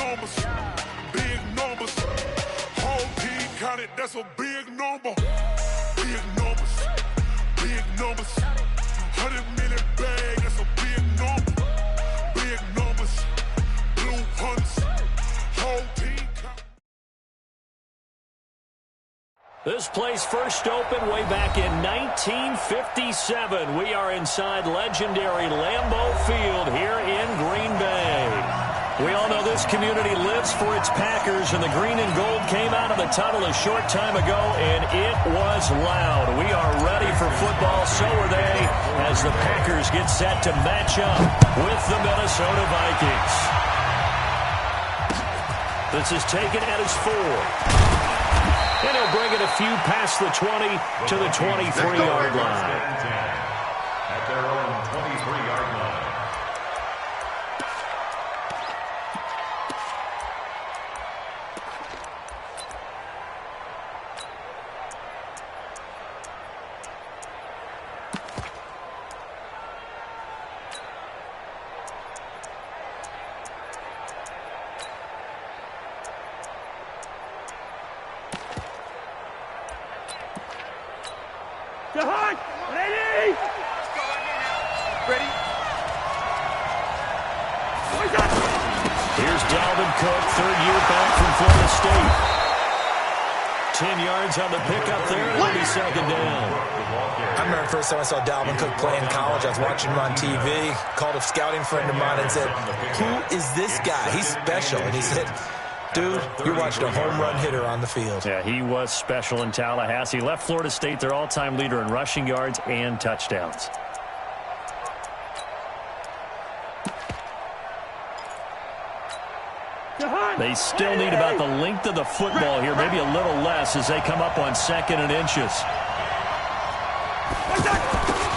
numbers. Big numbers. Whole team counted, that's a big number. Big numbers. Big numbers. 100 million bag, that's a big number. Big numbers. Blue hunts. Whole team counted. This place first opened way back in 1957. We are inside legendary Lambeau Field here in Green Bay. We all know this community lives for its Packers, and the green and gold came out of the tunnel a short time ago, and it was loud. We are ready for football, so are they, as the Packers get set to match up with the Minnesota Vikings. This is taken at his 4. And he'll bring it a few past the 20 to the 23-yard line. At their own 23-yard line. Here's Dalvin Cook, third year back from Florida State. 10 yards on the pickup there, and it'll be second down. I remember the first time I saw Dalvin Cook play in college. I was watching him on TV, called a scouting friend of mine and said, "Who is this guy? He's special." And he said, "Dude, you're watching a home run hitter on the field." Yeah, he was special in Tallahassee. Left Florida State their all-time leader in rushing yards and touchdowns. They still need about the length of the football here, maybe a little less as they come up on 2nd and inches.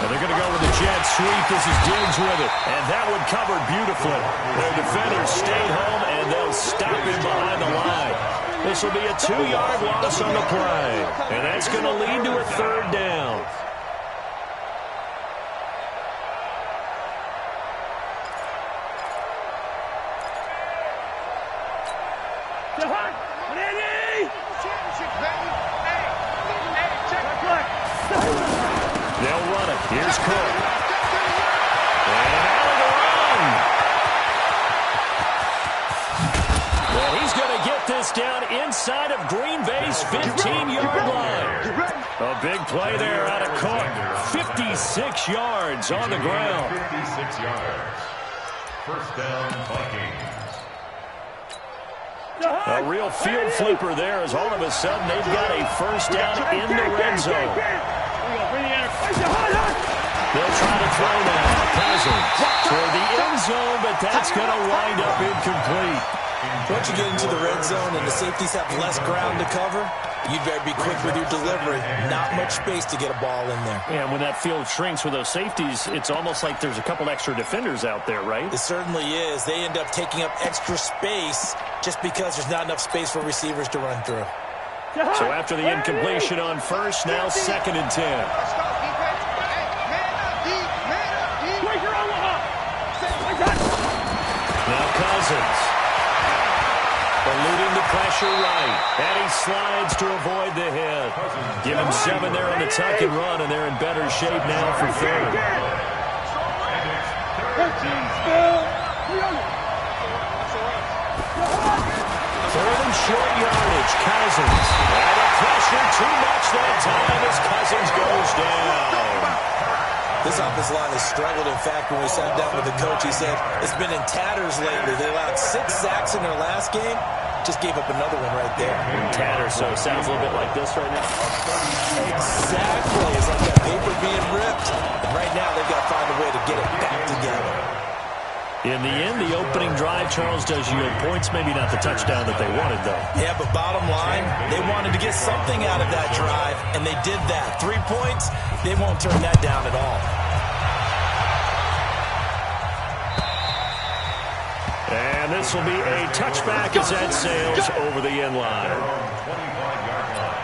And they're going to go with the jet sweep. This is Diggs with it. And that one covered beautifully. Their defenders stayed home, and they'll stop him behind the line. This will be a 2-yard loss on the play. And that's going to lead to a 3rd down. They'll run it. Here's Cook. And out of the run. And he's going to get this down inside of Green Bay's 15-yard line. A big play there out of Cook. 56 yards on the ground. 56 yards. First down, Vikings. A real field flipper there as all of a sudden they've got a first down in the red zone. They'll try to throw now. Cousins toward the end zone, but that's going to wind up incomplete. Once you get into the red zone and the safeties have less ground to cover, you'd better be quick with your delivery. Not much space to get a ball in there. Yeah, when that field shrinks with those safeties, it's almost like there's a couple extra defenders out there, right? It certainly is. They end up taking up extra space just because there's not enough space for receivers to run through. So after the incompletion on first, now 2nd and 10. Now Cousins. Eluding the pressure right. And he slides to avoid the hit. Give him 7 there on the tuck and run, and they're in better shape now for 3rd. Third and short yardage. Cousins. And the pressure too much that time as Cousins goes down. This offensive line has struggled. In fact, when we sat down with the coach, he said it's been in tatters lately. They allowed 6 sacks in their last game. Just gave up another one right there. In tatters, so it sounds a little bit like this right now. Exactly. It's like that paper being ripped. And right now, they've got to find a way to get it back together. In the end, the opening drive, Charles, does yield points. Maybe not the touchdown that they wanted, though. Yeah, but bottom line, they wanted to get something out of that drive, and they did that. 3 points, they won't turn that down at all. And this will be a touchback as that sails over the end line. 25-yard line.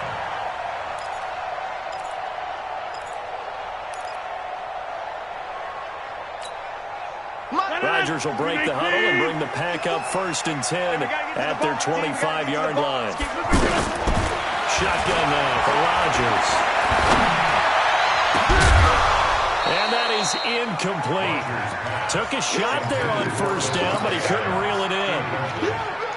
Rodgers will break the huddle and bring the pack up 1st and 10 at their 25-yard line. Shotgun now for Rodgers. And that is incomplete. Took a shot there on 1st down, but he couldn't reel it in.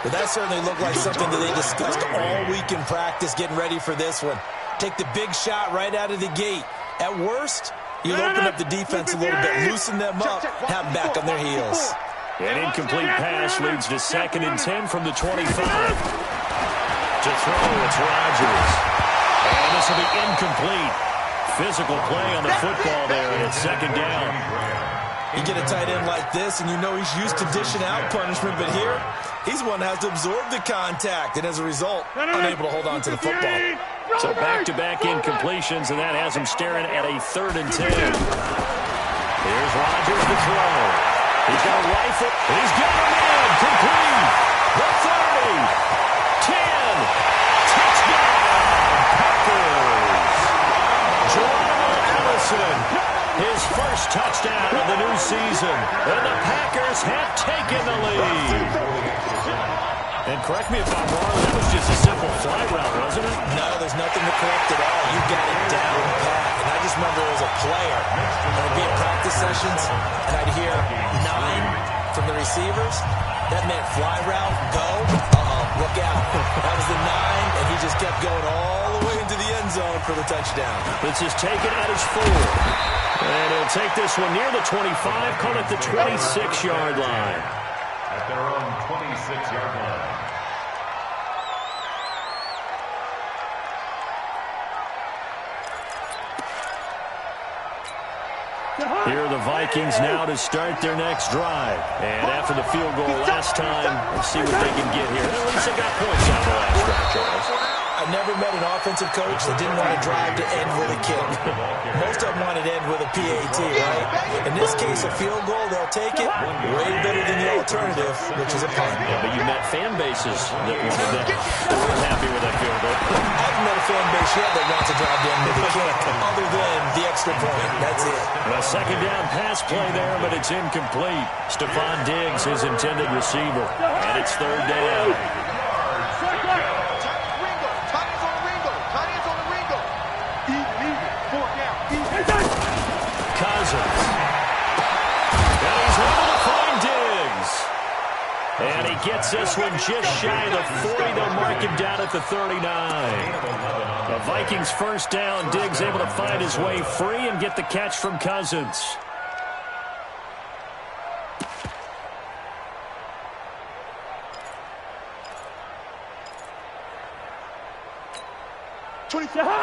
But that certainly looked like something that they discussed all week in practice, getting ready for this one. Take the big shot right out of the gate. At worst, you'll open up the defense a little bit, loosen them up, have them back on their heels. An incomplete pass leads to 2nd and 10 from the 25. To throw, it's Rodgers. And this will be incomplete. Physical play on the football there, and it's 2nd down. You get a tight end like this, and you know he's used to dishing out punishment, but here, he's one that has to absorb the contact, and as a result, unable to hold on to the football. So back-to-back incompletions, and that has him staring at a 3rd and 10. Here's Rodgers to throw. He's got a rifle. He's got a man. Complete. The 30. 10. Touchdown. Packers. Allison. His first touchdown of the new season. And the Packers have taken the lead. And correct me if I'm wrong, that was just a simple fly route, wasn't it? No, there's nothing to correct at all. You got it down pat. And I just remember as a player, when I'd be in practice sessions, and I'd hear 9 from the receivers. That meant fly route, go. Look out. That was the 9, and he just kept going all the way into the end zone for the touchdown. This is taken at his 4. And he'll take this one near the 25, call it the 26-yard line. At their own 26-yard line. Here are the Vikings now to start their next drive. And after the field goal last time, let's see what they can get here. At least they got points out of the last drive, Charles. I never met an offensive coach that didn't want to drive to end with a kick. Most of them wanted to end with a PAT, right? In this case, a field goal, they'll take it. Way better than the alternative, which is a punt. Yeah, but you met fan bases that weren't happy with that field goal. I haven't met a fan base yet that wants to drive to end with a kick, other than the extra point. That's it. A 2nd down pass play there, but it's incomplete. Stephon Diggs, his intended receiver. And it's 3rd down. Cousins. And he's able to find Diggs. And he gets this one just shy of the 40. They'll mark him down at the 39. The Vikings 1st down. Diggs able to find his way free and get the catch from Cousins.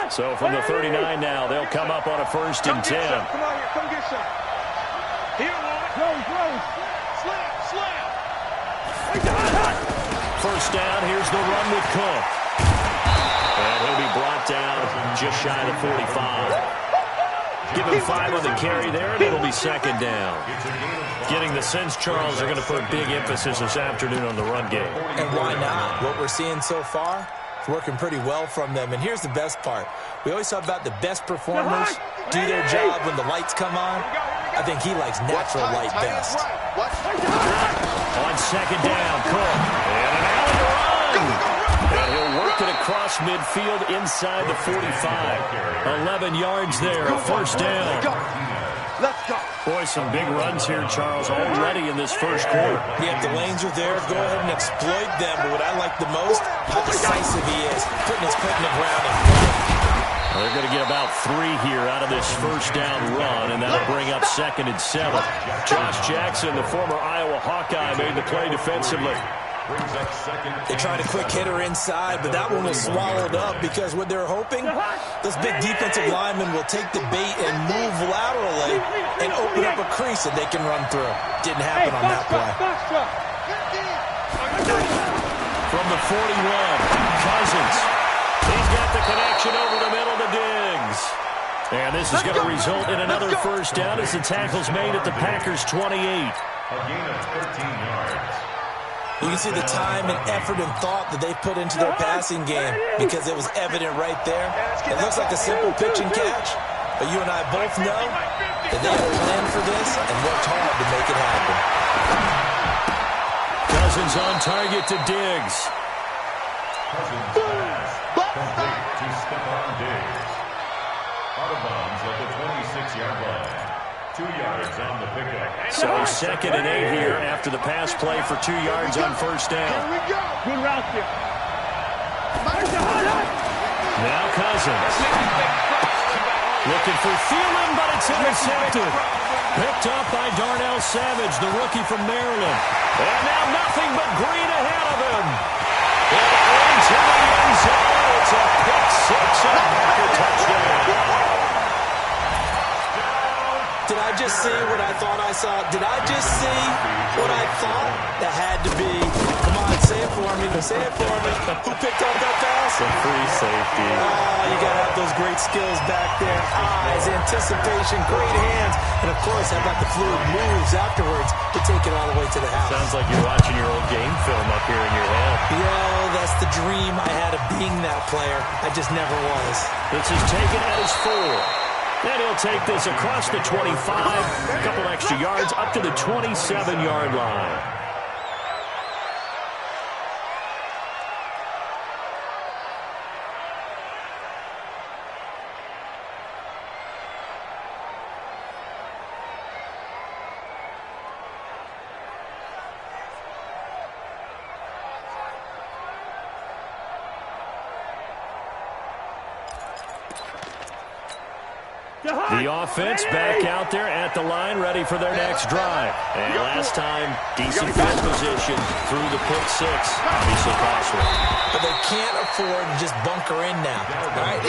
So from the 39 now, they'll come up on a 1st and 10. Come on here, come get some. Here, Rose. Slam. 1st down, here's the run with Cook. And he'll be brought down just shy of the 45. Give him 5 on the carry there, and it'll be 2nd down. Getting the sense, Charles, they're going to put big emphasis this afternoon on the run game. And why not? What we're seeing so far, it's working pretty well from them. And here's the best part. We always talk about the best performers do their job when the lights come on. I think he likes natural light best. On 2nd down, Cook. And an alley run. And he'll work it across midfield inside the 45. 11 yards there, 1st down. Let's go. Boy, some big runs here, Charles, already in this 1st quarter. Yeah, if the lanes are there, go ahead and exploit them. But what I like the most, how decisive he is, putting his foot in the ground and running. They're going to get about 3 here out of this 1st down run, and that'll bring up 2nd and 7. Josh Jackson, the former Iowa Hawkeye, made the play defensively. They tried a quick hitter inside, but that one was swallowed up because what they're hoping, this big defensive lineman will take the bait and move laterally and open up a crease that they can run through. Didn't happen on that play. From the 41, Cousins. He's got the connection over the middle to Diggs. And this is going to result in another 1st down as the tackle's made at the Packers' 28. A gain of 13 yards. You can see the time and effort and thought that they put into their passing game because it was evident right there. It looks like a simple pitch and catch, but you and I both know that they had planned for this and worked hard to make it happen. Cousins on target to Diggs. Cousins pass complete to Stephon Diggs. Out of bounds at the 26-yard line. 2 yards on the pickup. So 2nd and 8 here after the pass play for 2 yards on first down. Here we go. Good route there. Now Cousins. Looking for Thielen, but it's intercepted. Picked up by Darnell Savage, the rookie from Maryland. And now nothing but green ahead of him. And into the end zone. It's a pick six and a Packer touchdown. Did I just see what I thought I saw? Did I just see what I thought? That had to be. Come on, say it for me. Say it for me. Who picked up that pass? The free safety. Oh, you got to have those great skills back there. Eyes, anticipation, great hands. And, of course, how about the fluid moves afterwards to take it all the way to the house? Sounds like you're watching your old game film up here in your head. Yo, that's the dream I had of being that player. I just never was. This is taken as 4. And he'll take this across the 25, a couple extra yards, up to the 27-yard line. The offense back out there at the line, ready for their next drive. And last time, decent field position through the pick six. Obviously costly. But they can't afford to just bunker in now. All right?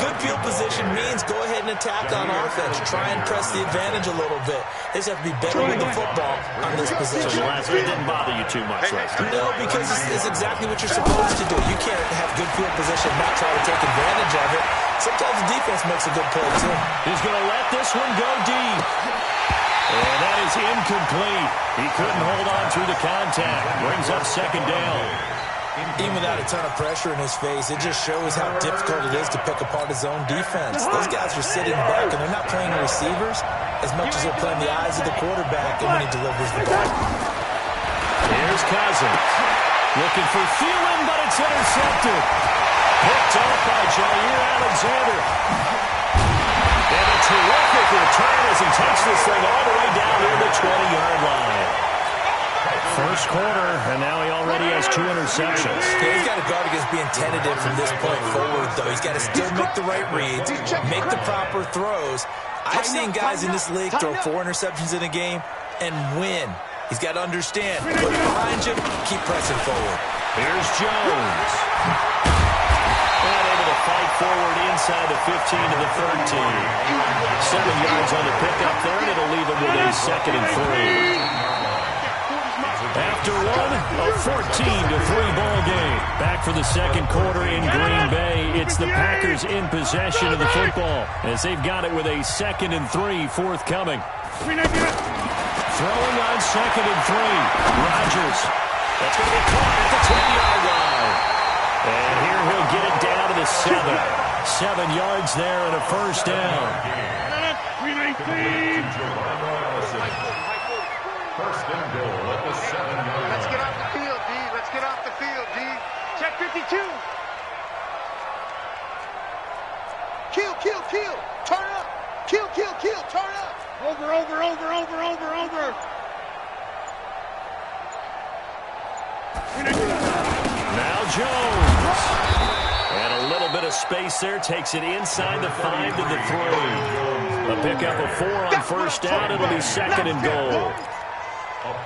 Good field position means go ahead and attack on offense. Try and press the advantage a little bit. They just have to be better with the football on this position. So the last one didn't bother you too much last time? No, because it's exactly what you're supposed to do. You can't have good field position and not try to take advantage of it. Sometimes the defense makes a good play, too. He's going to let this one go deep. And that is incomplete. He couldn't hold on through the contact. Brings up 2nd down. Even without a ton of pressure in his face, it just shows how difficult it is to pick apart his own defense. Those guys are sitting back, and they're not playing receivers as much as they're playing the eyes of the quarterback and when he delivers the ball. Here's Cousins. Looking for Thielen, but it's intercepted. Picked up by Jair Alexander. And a terrific return as he takes this thing all the way down near the 20-yard line. First quarter, and now he already has 2 interceptions. Yeah, he's got to guard against being tentative from this point forward, though. He's got to still make the right reads, make the proper throws. I've seen guys in this league throw 4 interceptions in a game and win. He's got to understand, put it behind you, keep pressing forward. Here's Jones. Not able to fight forward inside the 15 to the 13. 7 yards on the pickup there, and it'll leave him with a 2nd and 3. After one, a 14-3 ball game. Back for the second quarter in Green Bay. It's the Packers in possession of the football as they've got it with a 2nd and 3 forthcoming. Throwing on 2nd and 3. Rodgers. That's going to be caught at the 10-yard line. And here he'll get it down to the 7. 7 yards there and a first down. 319. First and goal at the 7-yard line. Let's get off the field, D. Let's get off the field, D. Check 52. Kill, kill, kill. Turn up. Kill, kill, kill. Turn up. Over. Now Jones. And a little bit of space there. Takes it inside the 5 to the 3. A pickup of 4 on first down. It'll be 2nd and goal.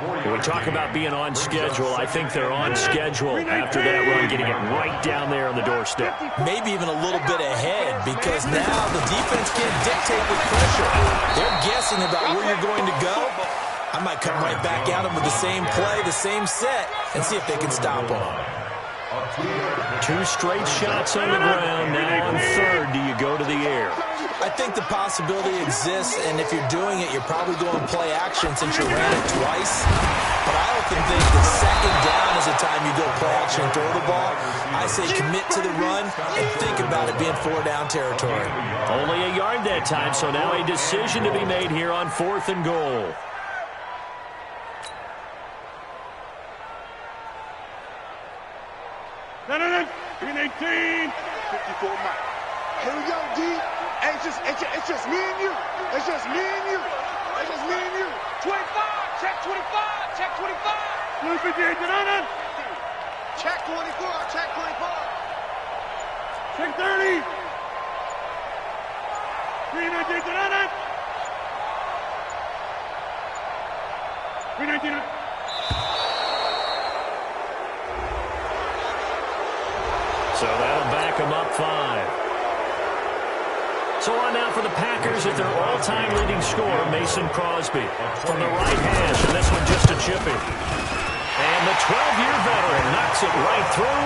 When we talk about being on schedule, I think they're on schedule after that run, getting it right down there on the doorstep. Maybe even a little bit ahead because now the defense can't dictate with pressure. They're guessing about where you're going to go. I might come right back at them with the same play, the same set, and see if they can stop them. 2 straight shots on the ground. Now on 3rd, do you go to the air? I think the possibility exists, and if you're doing it, you're probably going play action since you ran it twice. But I often think that 2nd down is the time you go play action and throw the ball. I say commit to the run and think about it being 4-down territory. Only a yard that time, so now a decision to be made here on 4th and goal. No. 318. 54 Mike. Here we go, D. It's just me and you. It's just me and you. It's just me and you. 25. Check 25. Check 25. Blue 58. No. Check 24. Check 24. Check 30. 319. No. 319. So that'll back them up 5. So on now for the Packers at their all-time leading scorer, Mason Crosby. From the right hash, and this one just a chippy. And the 12-year veteran knocks it right through.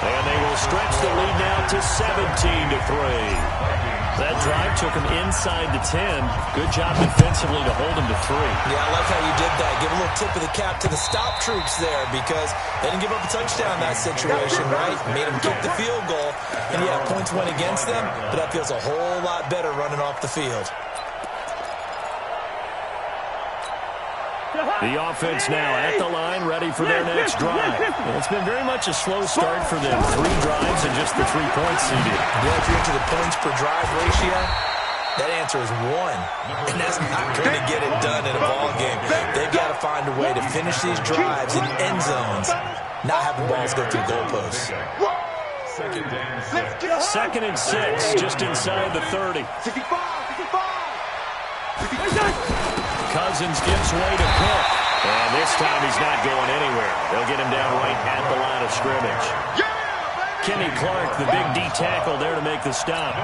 And they will stretch the lead now to 17-3. That drive took him inside the 10. Good job defensively to hold him to 3. Yeah, I like how you did that. Give a little tip of the cap to the stop troops there because they didn't give up a touchdown in that situation, right? Made them kick the field goal. And yeah, points went against them, but that feels a whole lot better running off the field. The offense now at the line, ready for their next drive. Well, it's been very much a slow start for them. 3 drives and just the 3 points needed. Yeah, if you're into the points per drive ratio, that answer is 1. And that's not going to get it done in a ball game. They've got to find a way to finish these drives in end zones, not having balls go through goalposts. Second and 6, just inside the 30. 65. Cousins gives way to Cook. And this time he's not going anywhere. They'll get him down right at the line of scrimmage. Kenny Clark, the big D tackle there to make the stop.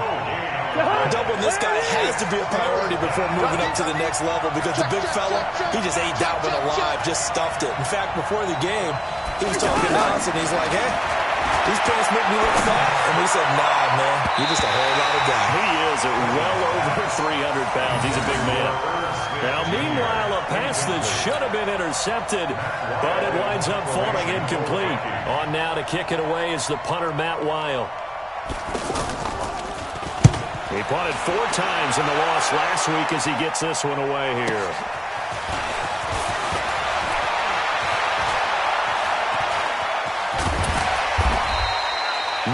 Doubling this guy has to be a priority before moving up to the next level because the big fella, he just ate Dalvin alive, just stuffed it. In fact, before the game, he was talking to us and he's like, hey, these pants make me look fat. And we said, nah, man, you're just a whole lot of guy. He is at well over 300 pounds. He's a big man. Now, meanwhile, a pass that should have been intercepted, but it winds up falling incomplete. On now to kick it away is the punter, Matt Weil. He punted 4 times in the loss last week as he gets this one away here.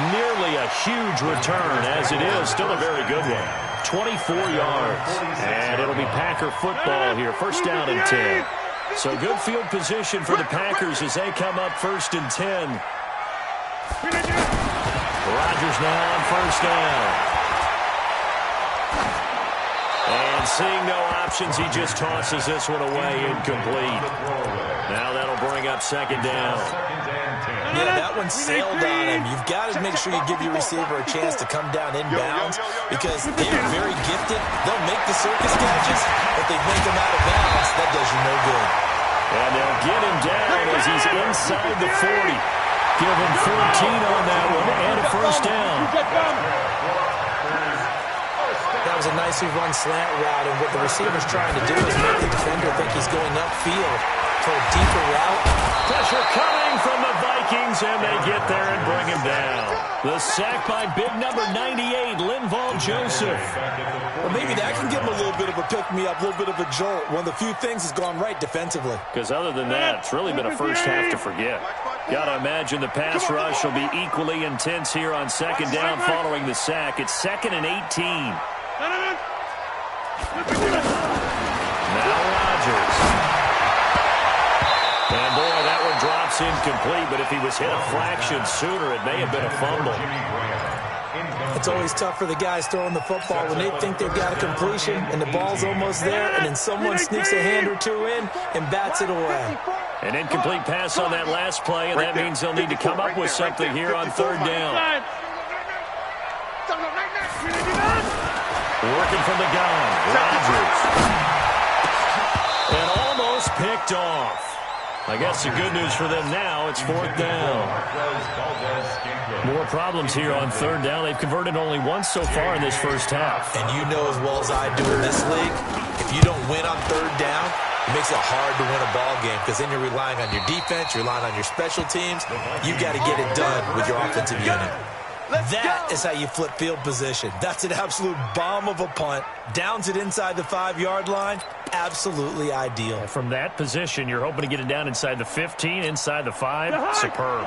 Nearly a huge return, as it is. Still a very good one. 24 yards. And it'll be Packer football here. First down and 10. So good field position for the Packers as they come up first and 10. Rodgers now on first down. And seeing no options, he just tosses this one away incomplete. Now that'll bring up second down. Yeah, that one sailed on him. You've got to make sure you give your receiver a chance to come down inbounds because they're very gifted. They'll make the circus catches, but they make them out of bounds. That does you no good. And they'll get him down as he's inside the 40. Give him 14 on that one and a first down. That was a nicely run slant route, and what the receiver's trying to do is make the defender think he's going upfield for a deeper route. Pressure coming from the Vikings, and they get there and bring him down. The sack by big number 98, Linval Joseph. Well, maybe that can give him a little bit of a pick-me-up, a little bit of a jolt. One of the few things has gone right defensively. Because other than that, it's really been a first half to forget. Got to imagine the pass rush will be equally intense here on second down following the sack. It's 2nd and 18. Now Rodgers. And boy, that one drops incomplete, but if he was hit a fraction sooner, it may have been a fumble. It's always tough for the guys throwing the football when they think they've got a completion and the ball's almost there, and then someone sneaks a hand or two in and bats it away. An incomplete pass on that last play, and that means they'll need to come up with something here on third down. Working from the gun, Rodgers. And almost picked off. I guess the good news for them now, it's 4th down. More problems here on third down. They've converted only once so far in this first half. And you know as well as I do in this league, if you don't win on third down, it makes it hard to win a ball game because then you're relying on your defense, you're relying on your special teams. You've got to get it done with your offensive unit. That is how you flip field position. That's an absolute bomb of a punt. Downs it inside the 5-yard line. Absolutely ideal. From that position, you're hoping to get it down inside the 15, inside the 5. Superb.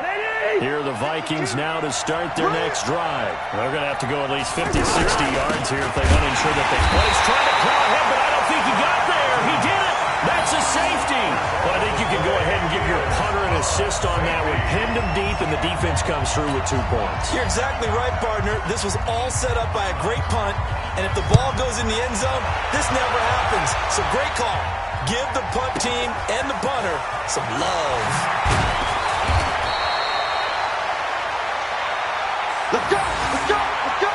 Here are the Vikings now to start their next drive. They're going to have to go at least 50, 60 yards here if they want to ensure that they play. He's trying to plow ahead, but I don't think he got there. He did it. That's a safety. Well, I think you can go ahead and give your punter an assist on that one. Pinned him deep, and the defense comes through with 2 points. You're exactly right, partner. This was all set up by a great punt, and if the ball goes in the end zone, this never happens. So great call. Give the punt team and the punter some love. Let's go! Let's go! Let's go!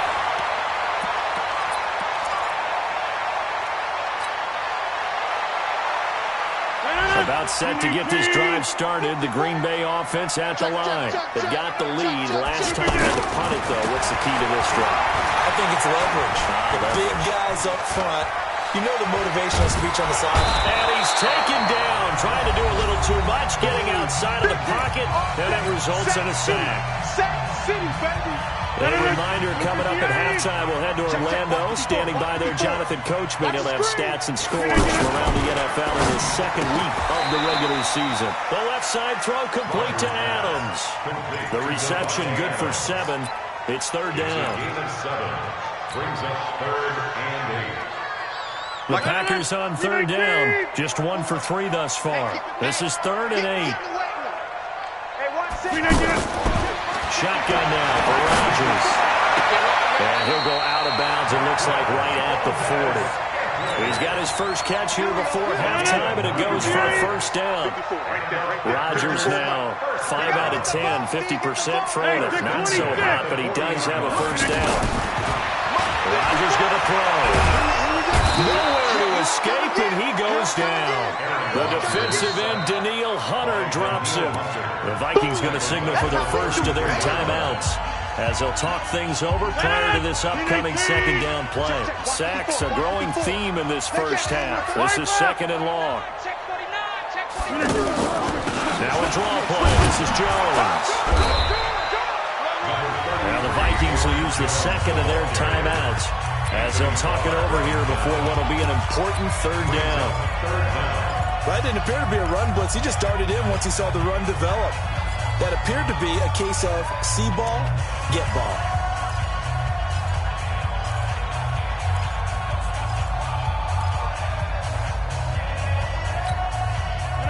About set to get this drive started. The Green Bay offense at the line. They got the lead last time had to punt it, though. What's the key to this drive? I think it's leverage. The big guys up front. You know the motivational speech on the side. And he's taken down, trying to do a little too much, getting outside of the pocket, and it results in a sack. Sack City, baby! A reminder coming up at halftime, we'll head to Orlando. Standing by there, Jonathan Coachman. He'll have stats and scores from around the NFL in his second week of the regular season. The left side throw complete to Adams. The reception good for 7. It's 3rd down. Brings up 3rd and 8. The Packers on 3rd down. Just 1 for 3 thus far. This is 3rd and 8. Shotgun now for Rodgers. And he'll go out of bounds, it looks like right at the 40. He's got his first catch here before halftime, and it goes for a 1st down. Rodgers now 5 out of 10, 50% throwing it. Not so hot, but he does have a 1st down. Rodgers going to throw. Nowhere to escape, and he goes down. The defensive end, Danielle Hunter, drops him. The Vikings going to signal for their first of their timeouts as they'll talk things over prior to this upcoming 2nd down play. Sacks, a growing theme in this first half. This is 2nd and long. Now a draw play. This is Jones. Now the Vikings will use the 2nd of their timeouts as they'll talk it over here before what will be an important 3rd down. That didn't appear to be a run blitz. He just darted in once he saw the run develop. That appeared to be a case of see ball, get ball.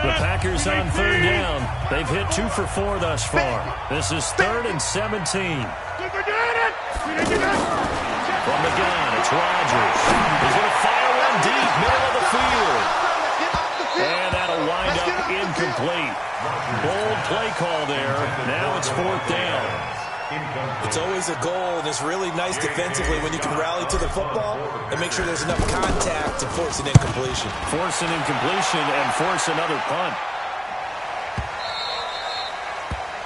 The Packers on 3rd down. They've hit 2 for 4 thus far. This is 3rd and 17. From the gun, it's Rodgers. He's going to fire one deep, middle of the field. And that'll wind up incomplete. Bold play call there. Now it's 4th down. It's always a goal, and it's really nice defensively when you can rally to the football and make sure there's enough contact to force an incompletion. Force an incompletion and force another punt.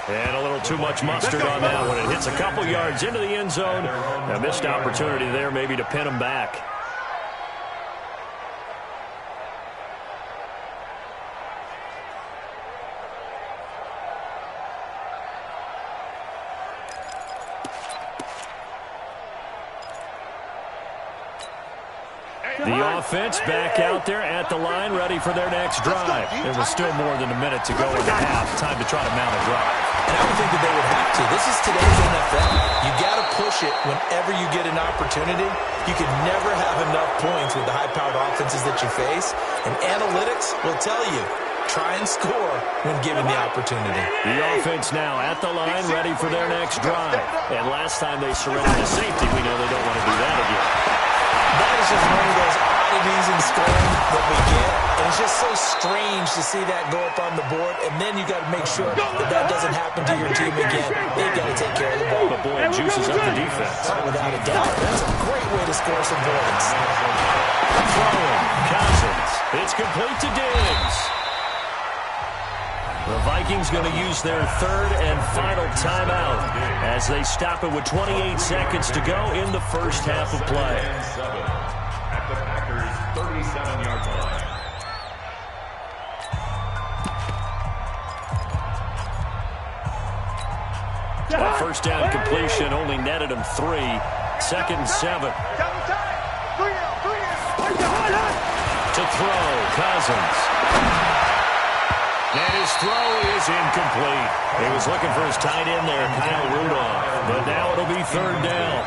And a little too much mustard on that one. It hits a couple yards into the end zone. A missed opportunity there maybe to pin him back. The offense back out there at the line, ready for their next drive. There was still more than a minute to go in the half. Time to try to mount a drive. And I would think that they would have to. This is today's NFL. You got to push it whenever you get an opportunity. You can never have enough points with the high-powered offenses that you face. And analytics will tell you, try and score when given the opportunity. The offense now at the line, ready for their next drive. And last time they surrendered to safety, we know they don't want to do that again. That is just one of those oddities in scoring that we get. And it's just so strange to see that go up on the board. And then you got to make sure that that doesn't happen to your team again. They've got to take care of the ball. But boy, it juices up the defense. Oh, without a doubt. That's a great way to score some points. Throwing, Cousins. It's complete to Diggs. The Vikings going to use their 3rd and final timeout as they stop it with 28 seconds to go in the first half of play. At the Packers' 37-yard line. That first down completion only netted him 3. 2nd and 7. To throw, Cousins. And his throw is incomplete. He was looking for his tight end there, Kyle Rudolph. But now it'll be 3rd down.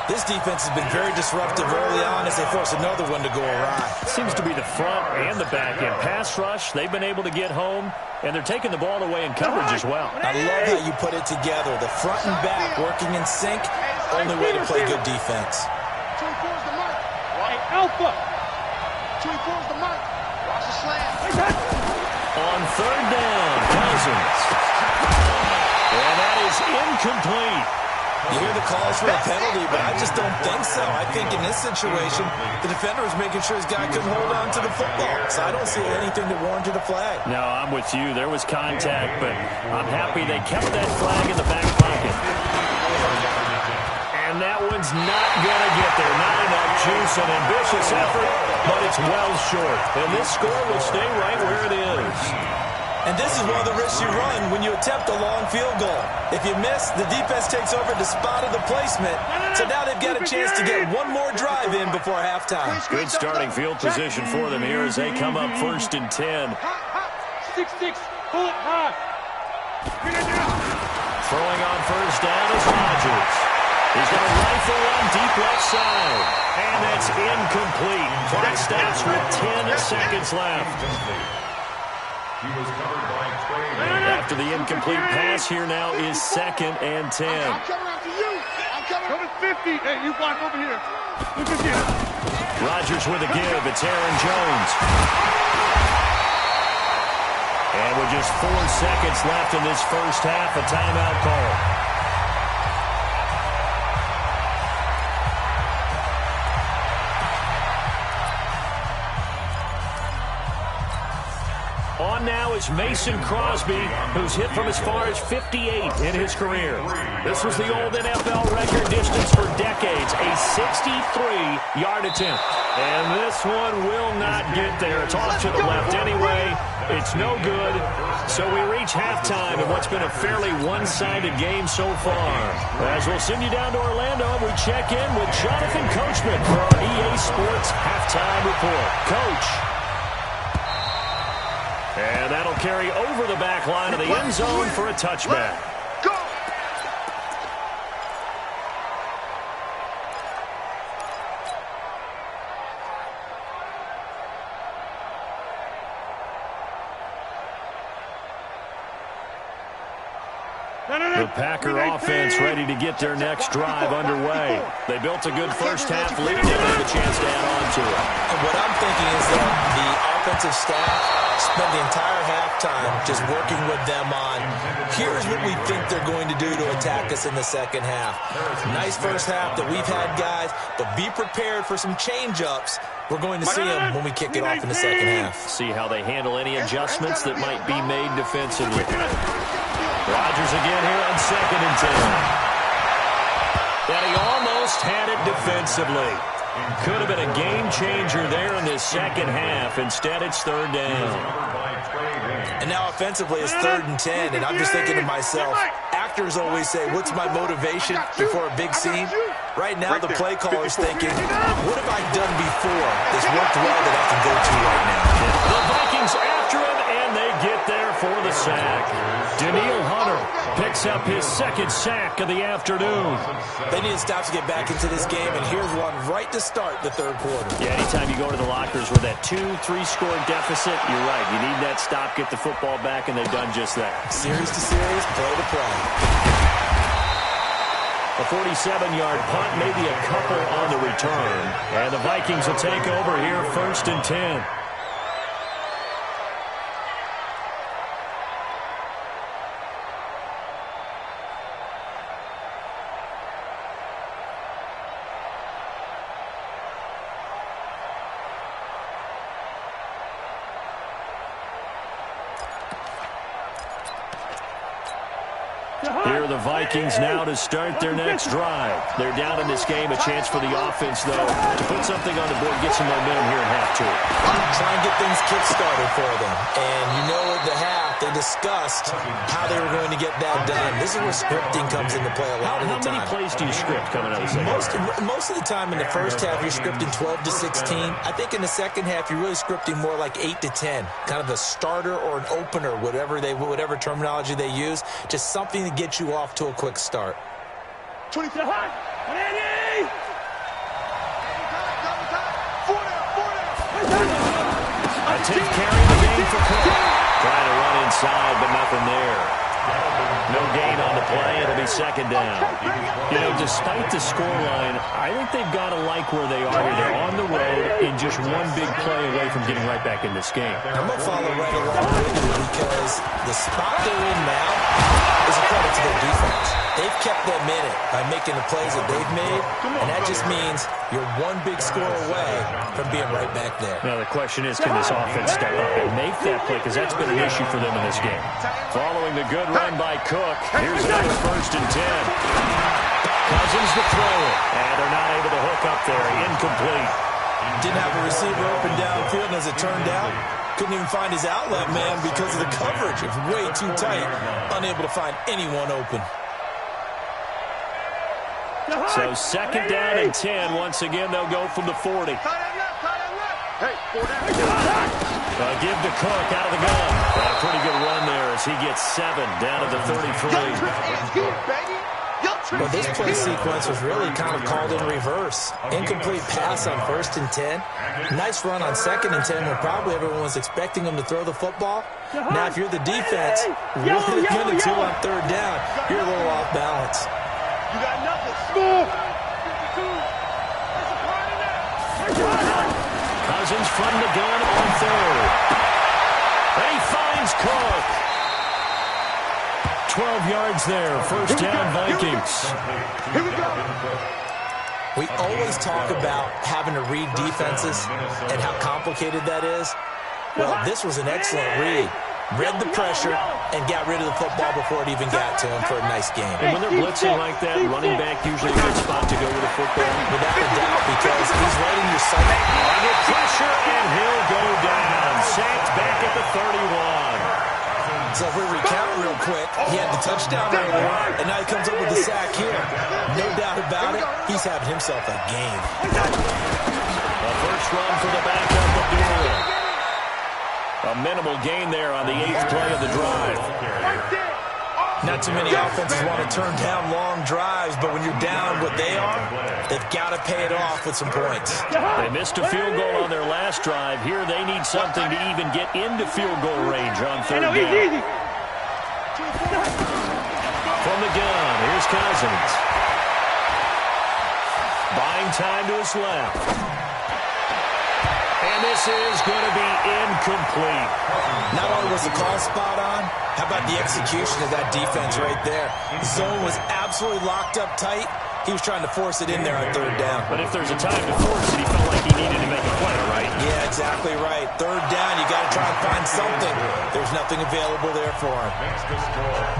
This defense has been very disruptive early on as they force another one to go awry. Seems to be the front and the back end. Pass rush, they've been able to get home, and they're taking the ball away in coverage as well. I love how you put it together. The front and back working in sync, only way to play good defense. 24's the mark. Hey, Alpha. 24's the mark. Watch the slam. On 3rd down, Cousins. And that is incomplete. You hear the calls for a penalty, but I just don't think so. I think in this situation, the defender was making sure his guy couldn't hold on to the football. So I don't see anything that warranted a flag. No, I'm with you. There was contact, but I'm happy they kept that flag in the back pocket. And that one's not going to get there. Not enough juice, an ambitious effort, but it's well short. And this score will stay right where it is. And this is one of the risks you run when you attempt a long field goal. If you miss, the defense takes over the spot of the placement. So now they've got a chance to get one more drive in before halftime. Good starting field position for them here as they come up 1st and 10. 6-6, pull it high. Throwing on 1st down is Rodgers. He's going to rifle one deep left side. And that's incomplete. Clock stops with 10 seconds left. He was covered by Trey. After the incomplete pass, here now is 2nd and 10. I'm coming after you. I'm coming. Coming 50. Hey, you block over here. Look at this. Rodgers with a give. It's Aaron Jones. And with just 4 seconds left in this first half, a timeout call. On now is Mason Crosby, who's hit from as far as 58 in his career. This was the old NFL record distance for decades, a 63-yard attempt. And this one will not get there. It's off to the left anyway. It's no good. So we reach halftime in what's been a fairly one-sided game so far. As we'll send you down to Orlando, we check in with Jonathan Coachman for our EA Sports Halftime Report. Coach. And that'll carry over the back line of the end zone for a touchback. Go! The Packer offense ready to get their next drive underway. They built a good first half lead. They have a chance to add on to it. And what I'm thinking is that the offensive staff spent the entire halftime just working with them on, here's what we think they're going to do to attack us in the second half. Nice first half that we've had, guys, but be prepared for some change-ups. We're going to see them when we kick it off in the second half. See how they handle any adjustments that might be made defensively. Rodgers again here on 2nd and 10. And he almost had it defensively. Could have been a game changer there in this second half. Instead, it's 3rd down. And now offensively, it's 3rd and 10. And I'm just thinking to myself, actors always say, what's my motivation before a big scene? Right now, the play caller's thinking, what have I done before that's worked well that I can go to right now? The Vikings after him, and they get there for the sack. Daniil Hunter picks up his 2nd sack of the afternoon. They need to stop to get back into this game, and here's one right to start the 3rd quarter. Yeah, anytime you go to the lockers with that 2-3 score deficit, you're right. You need that stop, get the football back, and they've done just that. Series to series, play to play. A 47-yard punt, maybe a couple on the return. And the Vikings will take over here 1st and 10. Here are the Vikings now to start their next drive. They're down in this game. A chance for the offense, though, to put something on the board, get some momentum here in half two. Try and get things kick-started for them. And you know at the half, they discussed how they were going to get that done. This is where scripting comes into play a lot of the time. How many plays do you script coming out of the second half? Most of the time in the first half, you're scripting 12 to 16. I think in the second half, you're really scripting more like 8 to 10. Kind of a starter or an opener, whatever terminology they use. Just something to get you off to a quick start. 20 to the high. Ready! A 10th carry of the game for Cook. Trying to run inside, but nothing there. No gain on the play. It'll be second down. You know, despite the scoreline, I think they've got to like where they are here. They're on the road in just one big play away from getting right back in this game. I'm going to follow right along with you because the spot they're in now is a credit to their defense. They've kept them in it by making the plays that they've made, and that just means you're one big score away from being right back there. Now, the question is, can this offense step up and make that play? Because that's been an issue for them in this game. Following the good run by Cook, here's another 1st and 10. Cousins to throw it, and they're not able to hook up there. Incomplete. Didn't have a receiver open downfield, and as it turned out, couldn't even find his outlet man because of the coverage. It's way too tight, unable to find anyone open. So second down and 10. Once again, they'll go from the 40. Hey, 4 down. Give to Cook out of the gun. A pretty good run there as he gets 7 down to the 33. Well, this play sequence was really kind of called in reverse. Incomplete pass on 1st and 10. Nice run on 2nd and 10 when probably everyone was expecting him to throw the football. Now, if you're the defense, what are you going to do on 3rd down? You're a little off balance. You got nothing. Score. Cousins from the gun on 3rd. And he finds Cook. 12 yards there. 1st down, Vikings. Here we go. We always talk about having to read defenses and how complicated that is. Well, this was an excellent read. Read the pressure and got rid of the football before it even got to him for a nice game. And when they're blitzing like that, running back usually a good spot to go with the football. Without a doubt, because he's right in your sight. Under pressure, and he'll go down. Sacked back at the 31. So if we recount real quick, he had the touchdown earlier, and now he comes up with the sack here. No doubt about it, he's having himself a game. A first run for the backup of Durham. A minimal gain there on the 8th play of the drive. Not too many offenses want to turn down long drives, but when you're down what they are, they've got to pay it off with some points. They missed a field goal on their last drive. Here they need something to even get into field goal range on 3rd down. From the gun, here's Cousins. Buying time to his left. And this is going to be incomplete. Not only was the call spot on, how about the execution of that defense right there? The zone was absolutely locked up tight. He was trying to force it in there on 3rd down. But if there's a time to force it, he felt like he needed to make a play, right? Yeah, exactly right. 3rd down, you got to try and find something. There's nothing available there for him.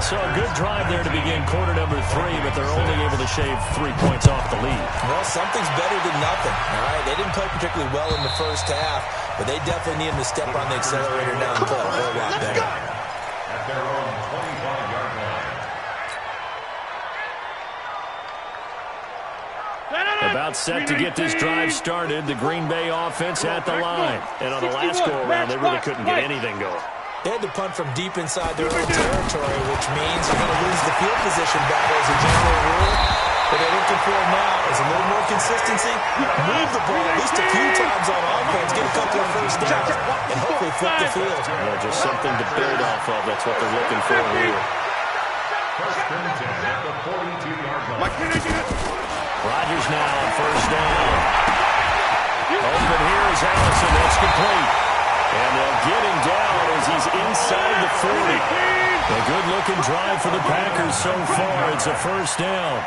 So a good drive there to begin quarter number 3, but they're only able to shave 3 points off the lead. Well, something's better than nothing, all right? They didn't play particularly well in the first half, but they definitely need him to step on the accelerator now and play a whole lot better. At their own 25-yard line. About set to get this drive started. The Green Bay offense at the line. And on the last go-around, they really couldn't get anything going. They had to punt from deep inside their own territory, which means you're going to lose the field position battle as a general rule. What they're looking for now is a little more consistency, move the ball at least a few times on offense, get a couple of 1st downs, and hopefully flip the field. Just something to build off of. That's what they're looking for here. 1st and 10 at the 42-yard line. Rodgers now on 1st down. Open here is Allison. That's complete. And they'll get him down as he's inside the 40. A good-looking drive for the Packers so far. It's a 1st down.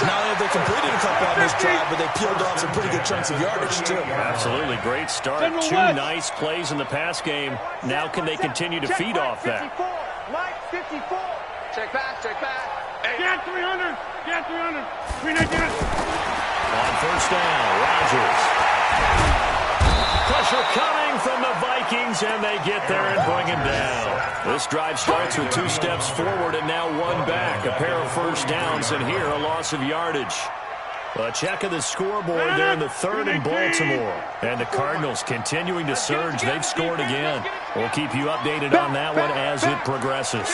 Not only have they completed a couple on this drive, but they peeled off some pretty good chunks of yardage, too. Absolutely. Great start. 2 nice plays in the pass game. Now can they continue to feed off that? Mike 54. check back. Hey. Get 300. Get 300. 399. On first down, Rodgers. Pressure coming from the Vikings, and they get there and bring him down. This drive starts with 2 steps forward and now 1 back. A pair of first downs, and here a loss of yardage. A check of the scoreboard there in the 3rd in Baltimore. And the Cardinals continuing to surge. They've scored again. We'll keep you updated on that one as it progresses.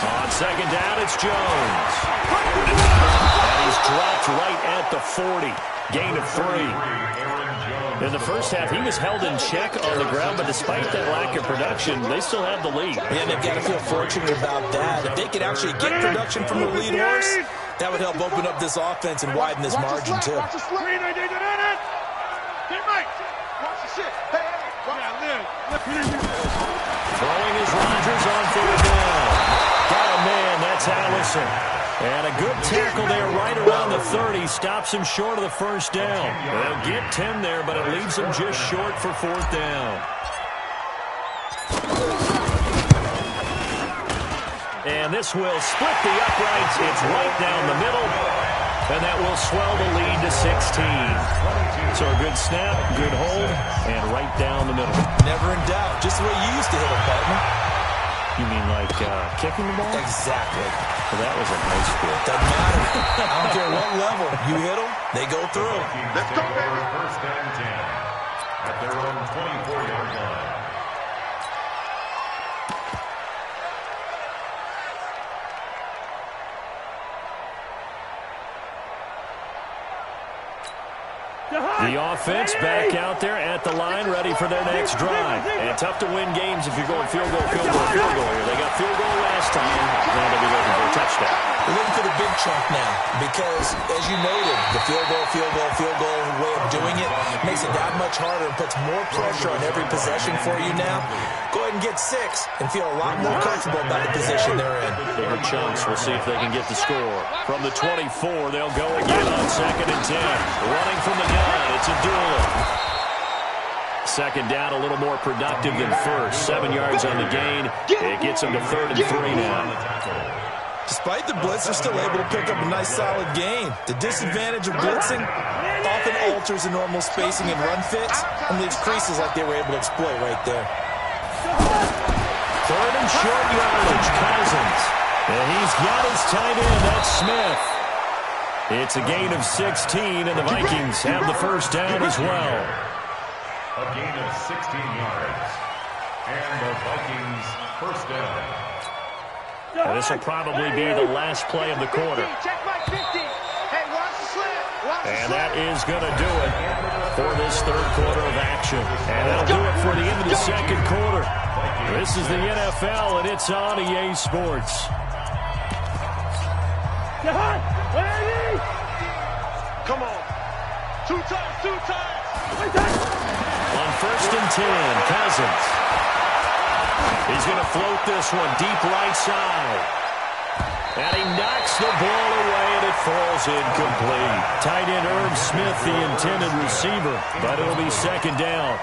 On second down, it's Jones. And he's dropped right at the 40. Gain of 3. In the first half, he was held in check on the ground, but despite that lack of production, they still have the lead. Yeah, they've got to feel fortunate about that. If they could actually get production from the lead horse, that would help open up this offense and widen this margin, too. Watch the shit. Hey. Throwing is Rodgers on 3rd down. Got a man, that's Allison. And a good tackle there right around the 30. Stops him short of the first down. They'll get 10 there, but it leaves him just short for 4th down. And this will split the uprights. It's right down the middle. And that will swell the lead to 16. So a good snap, good hold, and right down the middle. Never in doubt. Just the way you used to hit them, partner. You mean like kicking the ball? Exactly. Well, that was in high school. Doesn't matter. I don't care what level. You hit them, they go through. Let's go, baby. First and 10 at their own 24-yard line. The offense back out there at the line, ready for their next drive. And tough to win games if you're going field goal here. They got field goal last time. Now they'll be looking for a touchdown. We're looking for the big chunk now because, as you noted, the field goal way of doing it makes it that much harder and puts more pressure on every possession for you now. Go ahead and get 6 and feel a lot more comfortable about the position they're in. Bigger chunks. We'll see if they can get the score. From the 24, they'll go again on 2nd and 10. Running from the gun, it's a duel. Second down, a little more productive than first. 7 yards on the gain. It gets them to 3rd and 3 now. Despite the blitz, they're still able to pick up a nice, solid gain. The disadvantage of blitzing often alters the normal spacing and run fits and leaves creases like they were able to exploit right there. 3rd and short yardage, Cousins. And he's got his tight end, that's Smith. It's a gain of 16, and the Vikings have the first down as well. A gain of 16 yards. And the Vikings first down. And this will probably be the last play of the quarter. And that is going to do it for this 3rd quarter of action. And that'll do it for the end of the 2nd quarter. This is the NFL, and it's on EA Sports. Come on. 2 times. On 1st and 10, Cousins. He's going to float this one deep right side. And he knocks the ball away, and it falls incomplete. Tight end Irv Smith, the intended receiver, but it'll be 2nd down.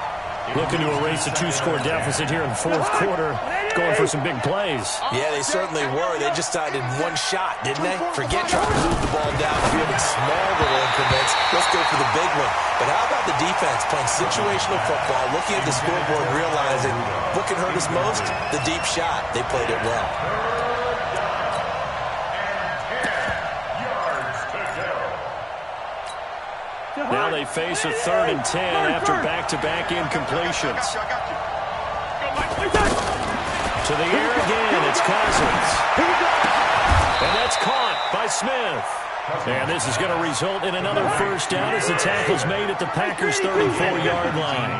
Looking to erase a 2-score deficit here in the 4th quarter. Going for some big plays. Yeah, they certainly were. They just started one shot, didn't they? Forget trying to move the ball downfield in small little increments. Let's go for the big one. But how about the defense playing situational football, looking at the scoreboard, realizing what can hurt us most? The deep shot. They played it well. Now they face a 3rd and 10 after back-to-back incompletions. To the air again, it's Cousins. And that's caught by Smith. And this is going to result in another first down as the tackle's made at the Packers' 34-yard line.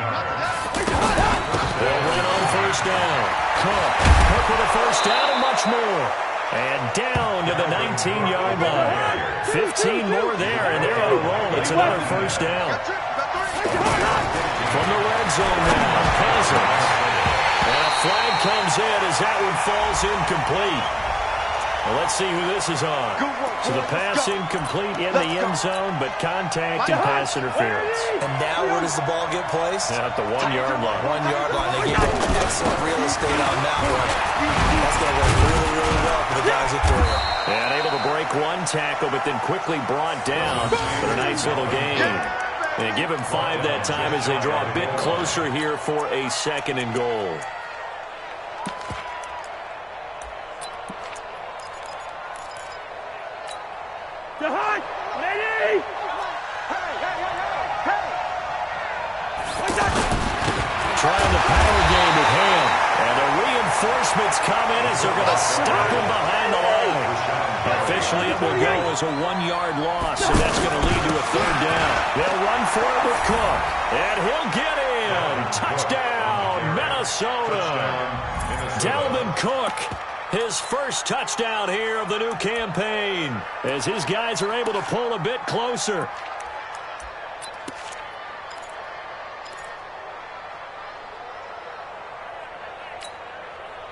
They'll run on first down. Cook with a first down and much more. And down to the 19-yard line. 15 more there, and they're on a roll. It's another first down. From the red zone now, Cousins. And a flag comes in as that one falls incomplete. Well, let's see who this is on. So the pass incomplete in the end zone, but contact and pass interference. And now where does the ball get placed? At the 1-yard line. 1-yard line. They gave up excellent real estate on that one. That's one tackle, but then quickly brought down for a nice little gain. And give him 5 that time as they draw a bit closer here for a 2nd and goal. Trying the power game with him. And the reinforcements come in as they're going to stop him behind the line. Officially, it will go as a 1-yard loss, and that's going to lead to a 3rd down. They'll run for it with Cook, and he'll get in. Touchdown, Minnesota. Dalvin Cook, his first touchdown here of the new campaign, as his guys are able to pull a bit closer.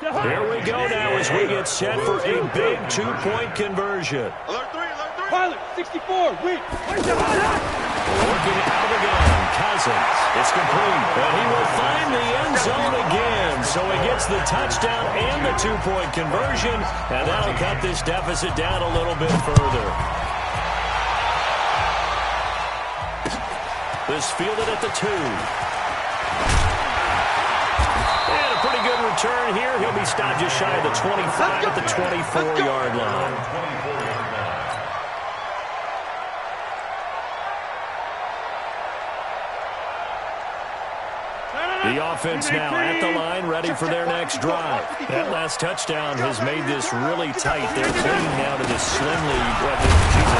Here we go now as we get set for a big 2-point conversion. Alert 3, alert 3. Pilot, 64, weak. Working out of the gun, Cousins. It's complete, and he will find the end zone again. So he gets the touchdown and the 2-point conversion, and that'll cut this deficit down a little bit further. This fielded at the 2. Pretty good return here. He'll be stopped just shy of the 25 at the 24-yard line. The offense now at the line, ready for their next drive. That last touchdown has made this really tight. They're clinging now to this slimly,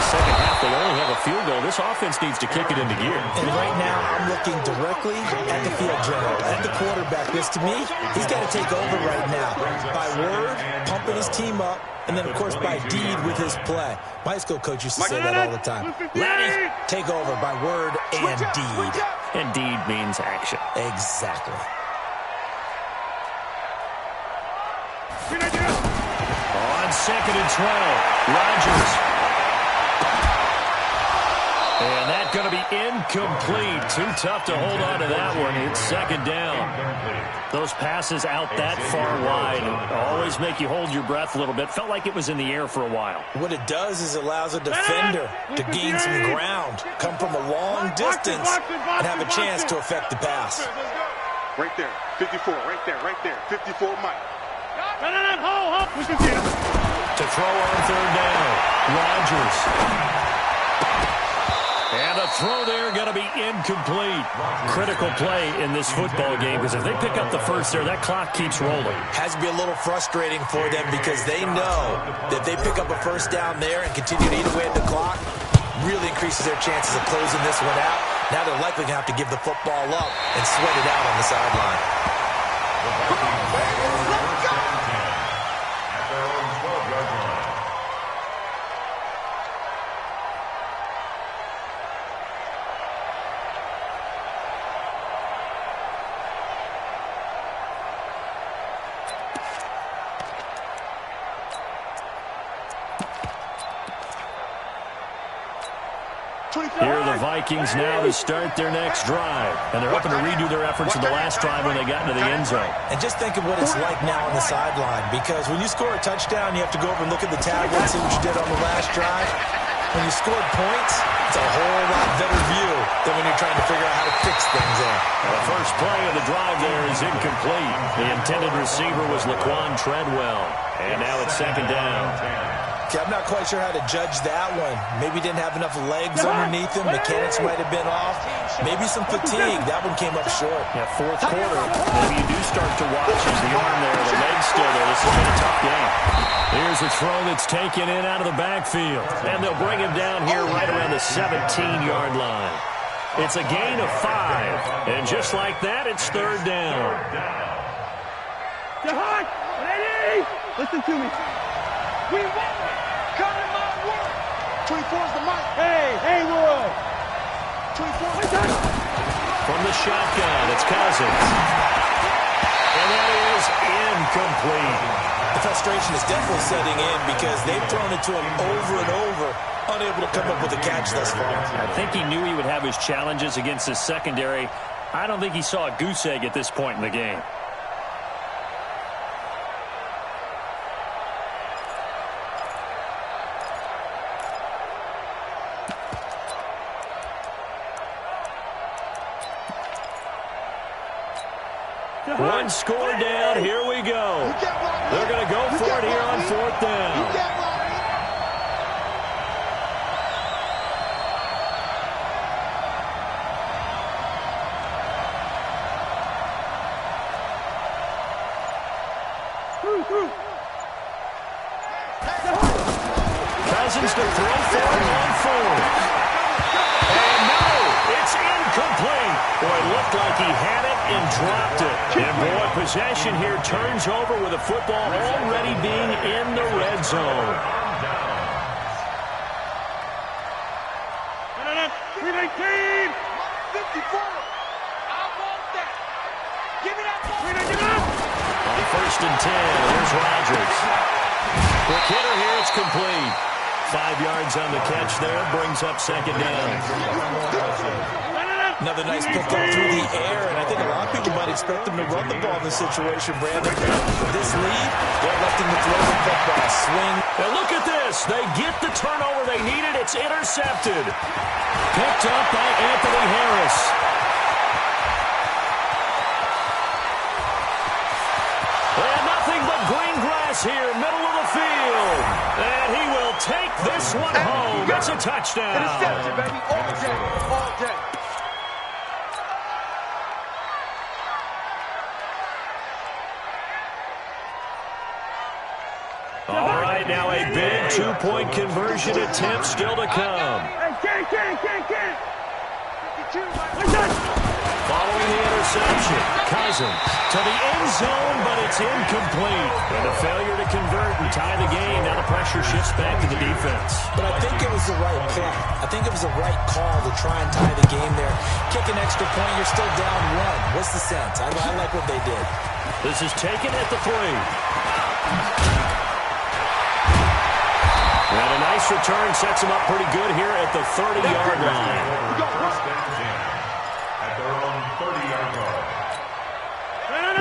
second half, they only have a field goal. This offense needs to kick it into gear. And right now, I'm looking directly at the field general, at the quarterback. This, to me, he's got to take over right now. By word, pumping his team up, and then, of course, by deed with his play. My high school coach used to say that all the time. Lenny, take over by word and deed. And deed means action. Exactly. On 2nd and 12, Rodgers. And that's going to be incomplete. Too tough to hold on to that one. It's 2nd down. Those passes out that far wide always make you hold your breath a little bit. Felt like it was in the air for a while. What it does is allows a defender to gain some ground, come from a long distance, and have a chance to affect the pass. Right there, 54, right there, 54 Mike. To throw on 3rd down, Rodgers. And a throw there going to be incomplete. Critical play in this football game because if they pick up the first there, that clock keeps rolling. Has to be a little frustrating for them because they know that if they pick up a first down there and continue to eat away at the clock, really increases their chances of closing this one out. Now they're likely going to have to give the football up and sweat it out on the sideline. Here are the Vikings now to start their next drive. And they're hoping to redo their efforts of the last drive when they got into the end zone. And just think of what it's like now on the sideline, because when you score a touchdown, you have to go over and look at the tablet and see what you did on the last drive. When you scored points, it's a whole lot better view than when you're trying to figure out how to fix things there. The first play of the drive there is incomplete. The intended receiver was Laquan Treadwell. And now it's 2nd down. Okay, I'm not quite sure how to judge that one. Maybe didn't have enough legs underneath him. Mechanics might have been off. Maybe some fatigue. That one came up short. Yeah, 4th quarter. Maybe you do start to watch as the arm there, the leg's still there. This has been a tough game. Here's a throw that's taken in out of the backfield. And they'll bring him down here right around the 17-yard line. It's a gain of 5. And just like that, it's 3rd down. Listen to me. We won. Come in my work. 24's the mic. Hey, Roy. 24's From the shotgun, it's Cousins. And that is incomplete. The frustration is definitely setting in because they've thrown it to him over and over, unable to come up with a catch thus far. I think he knew he would have his challenges against his secondary. I don't think he saw a goose egg at this point in the game. One score down. Here we go. They're going to go for it here on 4th down. Cousins to throw for it on 4th. And no, it's incomplete. Boy, it looked like he had it and dropped it. And boy, possession here turns over with the football already being in the red zone. 319! 54! I want that! Give me that ball! On 1st and 10, here's Rodgers. Quick hitter here, it's complete. 5 yards on the catch there, brings up 2nd down. Another nice pickup through the air, and I think a lot of people might expect them to run the ball in this situation, Brandon. With this lead, they're electing to throw the football. Swing. And look at this. They get the turnover they needed. It's intercepted. Picked up by Anthony Harris. And nothing but green grass here, middle of the field. And he will take this one home. It's a touchdown. Interception, baby. All day. All day. All right, now a big two-point conversion attempt still to come. Following the interception, Cousins to the end zone, but it's incomplete. And a failure to convert and tie the game. Now the pressure shifts back to the defense. But I think it was the right play. I think it was the right call to try and tie the game there. Kick an extra point, you're still down 1. What's the sense? I like what they did. This is taken at the 3. And a nice return sets him up pretty good here at the 30-yard line. At their own 30-yard line.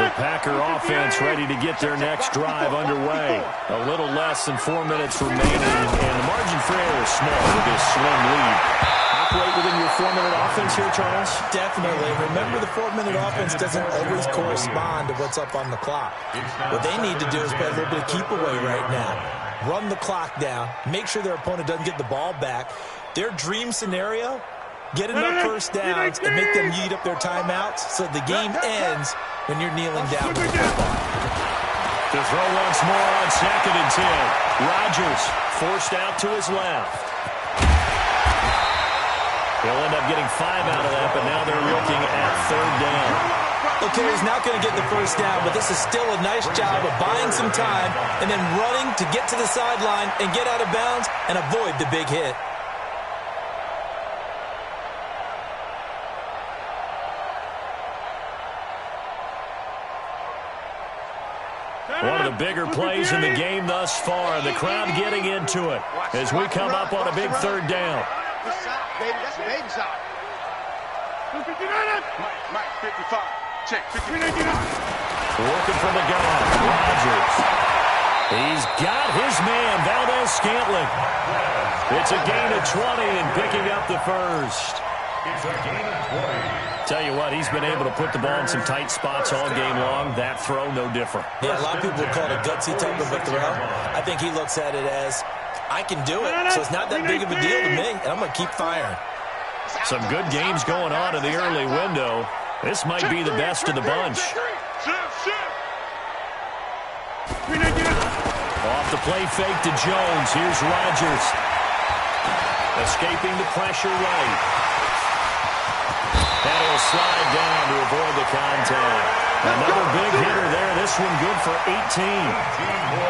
The Packer offense ready to get their next drive underway. A little less than 4 minutes remaining, and the margin for error is small with this slim lead. Operate within your 4-minute offense here, Charles? Definitely. Remember, the 4-minute offense doesn't always correspond to what's up on the clock. What they need to do is play a little bit of keep away right now. Run the clock down, make sure their opponent doesn't get the ball back. Their dream scenario, get enough first downs and make them eat up their timeouts so the game ends when you're kneeling down with the football. To throw once more on 2nd and 10. Rodgers forced out to his left. He'll end up getting 5 out of that, but now they're looking at 3rd down. Okay, he's not going to get the first down, but this is still a nice job of buying some time and then running to get to the sideline and get out of bounds and avoid the big hit. One of the bigger plays in the game thus far. The crowd getting into it as we come up on a big 3rd down. That's baby side. Mike, 55. Check, 53. Working from the gun. Rodgers. He's got his man, Valdez-Scantling. It's a gain of 20 and picking up the first. It's a gain of 20. Tell you what, he's been able to put the ball in some tight spots all game long. That throw, no different. Yeah, a lot of people call it a gutsy type of a throw. I think he looks at it as, I can do it, so it's not that big of a deal to me, and I'm going to keep firing. Some good games going on in the early window. This might be the best of the bunch. Off the play fake to Jones. Here's Rodgers. Escaping the pressure right. And he'll slide down to avoid the contact. Another big hitter there. This one good for 18.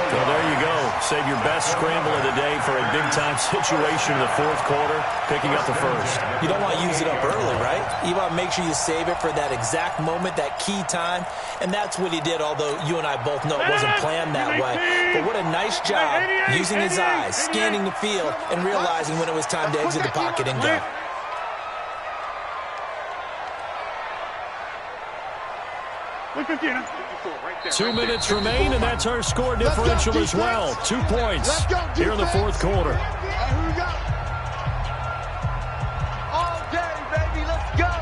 So there you go. Save your best scramble of the day for a big-time situation in the 4th quarter, picking up the first. You don't want to use it up early, right? You want to make sure you save it for that exact moment, that key time. And that's what he did, although you and I both know it wasn't planned that way. But what a nice job using his eyes, scanning the field, and realizing when it was time to exit the pocket and go. 2 minutes remain, and that's our score differential as well. 2 points here in the 4th quarter. Here we go. All day, baby. Let's go.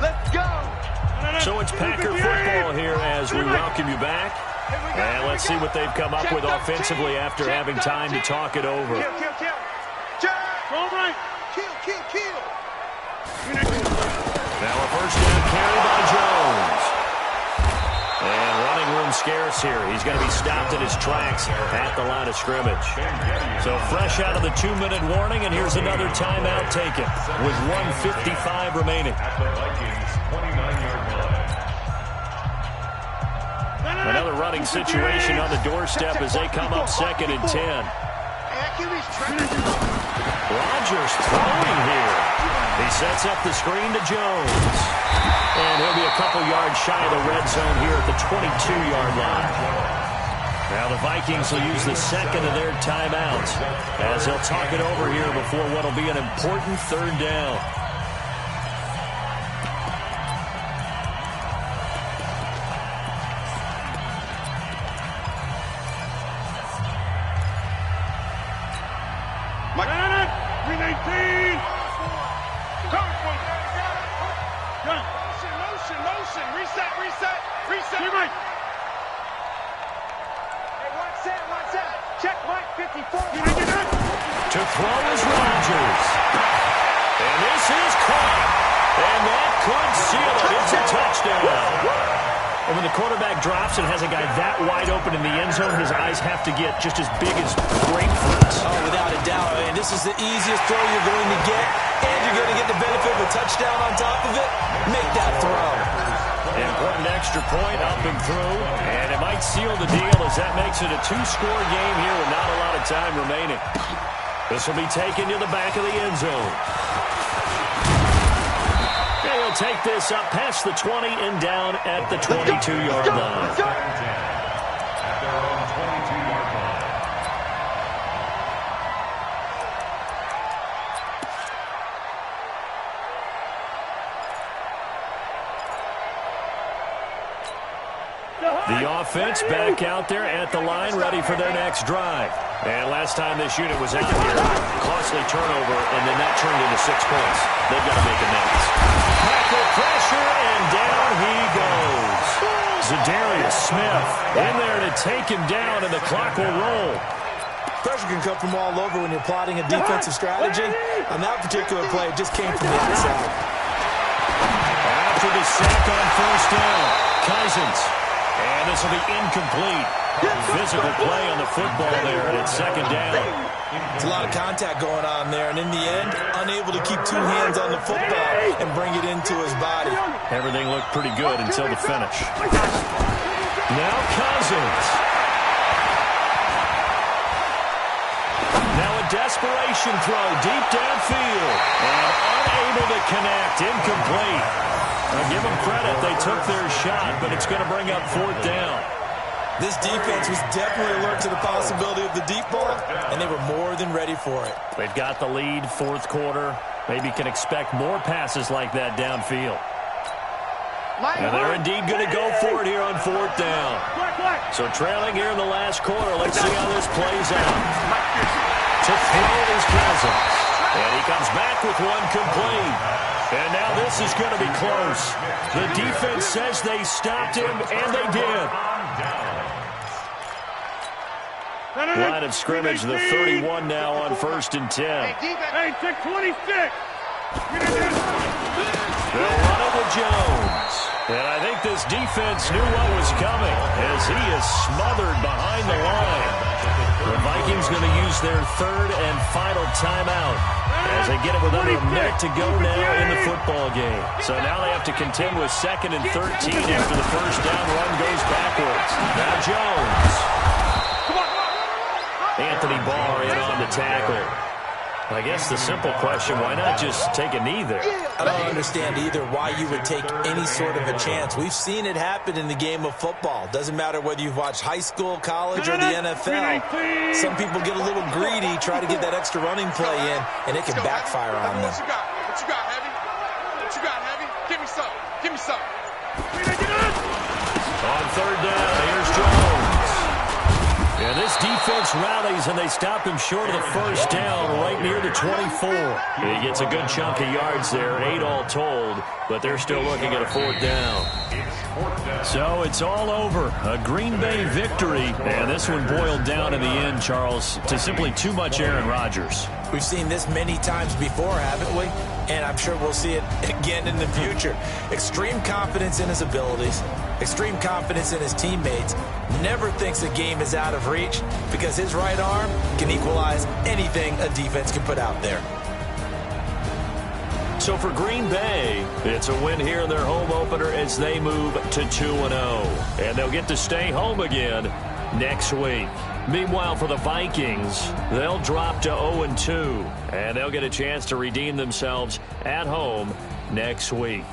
Let's go. So So it's Packer football here as we welcome you back. And let's see what they've come up with offensively after having time to talk it over. Kill. All right. Kill. Now a first down carry by Jones. And running room scarce here. He's going to be stopped in his tracks at the line of scrimmage. So fresh out of the 2-minute warning, and here's another timeout taken with 1:55 remaining. At the Vikings' 29-yard line. Another running situation on the doorstep as they come up 2nd and 10. Rodgers throwing here. He sets up the screen to Jones. And he'll be a couple yards shy of the red zone here at the 22-yard line. Now the Vikings will use the second of their timeouts as they'll talk it over here before what will be an important 3rd down. Reset. You're right. Hey, one set. Check Mike 54. To throw is Rodgers. And this is caught. And that could seal it. It's a touchdown. And when the quarterback drops and has a guy that wide open in the end zone, his eyes have to get just as big as grapefruits. Oh, without a doubt. I mean, this is the easiest throw you're going to get, and you're going to get the benefit of a touchdown on top of it. Make that throw. Important extra point up and through, and it might seal the deal as that makes it a 2-score game here with not a lot of time remaining. This will be taken to the back of the end zone. They'll take this up past the 20 and down at the 22-yard line. At their own 22-yard line. The offense back out there at the line, ready for their next drive. And last time this unit was out here, costly turnover, and then that turned into 6 points. They've got to make amends. Packer pressure, and down he goes. Zadarius Smith in there to take him down, and the clock will roll. Pressure can come from all over when you're plotting a defensive strategy. On that particular play, it just came from the outside. After the sack on first down, Cousins. And this will be incomplete. Physical play on the football there, and it's 2nd down. It's a lot of contact going on there, and in the end, unable to keep 2 hands on the football and bring it into his body. Everything looked pretty good until the finish. Now Cousins. Now a desperation throw deep downfield. And unable to connect, incomplete. Now give them credit, they took their shot, but it's going to bring up 4th down. This defense was definitely alert to the possibility of the deep ball, and they were more than ready for it. They've got the lead, 4th quarter. Maybe can expect more passes like that downfield. And they're indeed going to go for it here on 4th down. So trailing here in the last quarter, let's see how this plays out. To throw is Cousins. And he comes back with one complete. And now this is going to be close. The defense says they stopped him, and they did. Line of scrimmage, the 31 now on 1st and 10. Hey, 26. They'll run it with Jones. And I think this defense knew what was coming as he is smothered behind the line. The Vikings going to use their 3rd and final timeout as they get it with under a minute to go now in the football game. So now they have to contend with 2nd and 13 after the first down run goes backwards. Now Jones. Anthony Barr in on the tackle. I guess the simple question, why not just take a knee there? I don't understand either why you would take any sort of a chance. We've seen it happen in the game of football. Doesn't matter whether you've watched high school, college, or the NFL. Some people get a little greedy, try to get that extra running play in, and it can backfire on them. What you got, Heavy? What you got, Heavy? Give me some. On 3rd down, here's Jones. And this defense rallies, and they stop him short of the first down right near the 24. He gets a good chunk of yards there, 8 all told, but they're still looking at a 4th down. So it's all over. A Green Bay victory, and this one boiled down in the end, Charles, to simply too much Aaron Rodgers. We've seen this many times before, haven't we? And I'm sure we'll see it again in the future. Extreme confidence in his abilities, extreme confidence in his teammates, never thinks a game is out of reach because his right arm can equalize anything a defense can put out there. So for Green Bay, it's a win here in their home opener as they move to 2-0. And they'll get to stay home again next week. Meanwhile, for the Vikings, they'll drop to 0-2. And they'll get a chance to redeem themselves at home next week.